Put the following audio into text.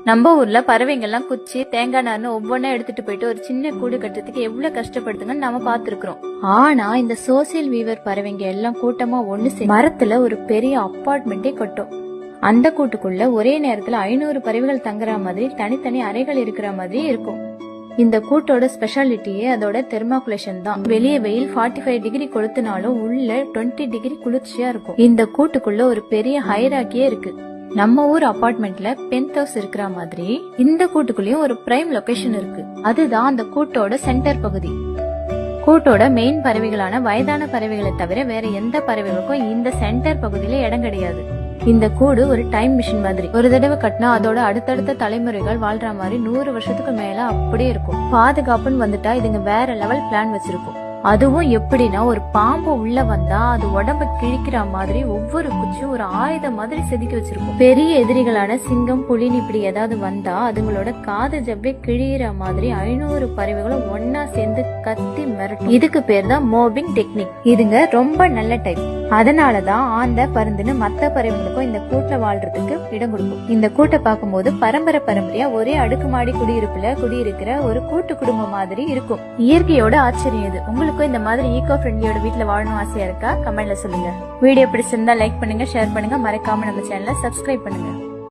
நம்ம ஊர்ல பறவைங்கெல்லாம் குச்சி தேங்காய் நார்னு ஒவ்வொன்னா எடுத்துட்டு போயிட்டு ஒரு சின்ன கூடு கட்டுறதுக்கு எவ்வளவு கஷ்டப்படுதுங்கன்னு நம்ம பாத்துருக்கோம். ஆனா இந்த சோசியல் வீவர் பறவைங்க எல்லாம் கூட்டமா ஒண்ணு சேர்ந்து மரத்துல ஒரு பெரிய அப்பார்ட்மெண்டே கட்டும். அந்த கூட்டுக்குள்ள ஒரே நேரத்துல 500 பறவைகள் தங்குற மாதிரி தனித்தனி அறைகள் இருக்கிற மாதிரி இருக்கும். இந்த கூட்டோட ஸ்பெஷாலிட்டியே அதோட தெர்மாகுலேஷன் தான். வெளியே வெயில் 45 டிகிரி கொளுத்தினாலும் உள்ள 20 டிகிரி குளிர்ச்சியா இருக்கும். இந்த கூட்டுக்குள்ள ஒரு பெரிய ஹைராக்கியே இருக்கு. நம்ம ஊர் அபார்ட்மெண்ட்ல பென்த் ஹவுஸ் இருக்கிற மாதிரி இந்த கூட்டுக்குள்ளயும் ஒரு பிரைம் லொகேஷன் இருக்கு. அதுதான் அந்த கூட்டோட சென்டர் பகுதி. கூட்டோட மெயின் பறவைகளான வயதான பறவைகளை தவிர வேற எந்த பறவைகளுக்கும் இந்த சென்டர் பகுதியில இடம் கிடையாது. இந்த கூடு ஒரு டைம் மிஷின் மாதிரி. ஒரு தடவை கட்டினா அதோட அடுத்தடுத்த தலைமுறைகள் வாழ்ற மாதிரி 100 வருஷத்துக்கு மேல அப்படியே இருக்கும். பாதுகாப்புன்னு வந்துட்டா இதுங்க வேற லெவல் பிளான் வச்சிருக்கும். அதுவும் எப்படின்னா ஒரு பாம்பு உள்ள வந்தா அது உடம்ப கிழிக்கிற மாதிரி ஒவ்வொரு குச்சியும் ஒரு ஆயுதம் மாதிரி செதுக்கி வச்சிருக்கும். பெரிய எதிரிகளான சிங்கம் புலின்னு இப்படி ஏதாவது வந்தா அதுங்களோட காது ஜவ்வே கிழிகிற மாதிரி 500 பறவைகளும் ஒன்னா சேர்ந்து கத்தி மிரட்டும். இதுக்கு பேர் தான் மோபிங் டெக்னிக். இதுங்க ரொம்ப நல்ல டைப். அதனாலதான் ஆந்த பருந்துன்னு மத்த பறவைகளுக்கும் இந்த கூட்டுல வாழ்றதுக்கு இடம் கொடுக்கும். இந்த கூட்டை பார்க்கும்போது பரம்பரையா ஒரே அடுக்குமாடி குடியிருப்புல குடியிருக்கிற ஒரு கூட்டு குடும்பம் மாதிரி இருக்கும். இயற்கையோட ஆச்சரியம் இது. உங்களுக்கும் இந்த மாதிரி ஈகோ ஃப்ரெண்ட்லியோட வீட்டுல வாழணும் ஆசையா இருக்கா? கமெண்ட்ல சொல்லுங்க. வீடியோ பிடிச்சிருந்தா லைக் பண்ணுங்க, ஷேர் பண்ணுங்க, மறக்காம நம்ம சேனலை சப்ஸ்கிரைப் பண்ணுங்க.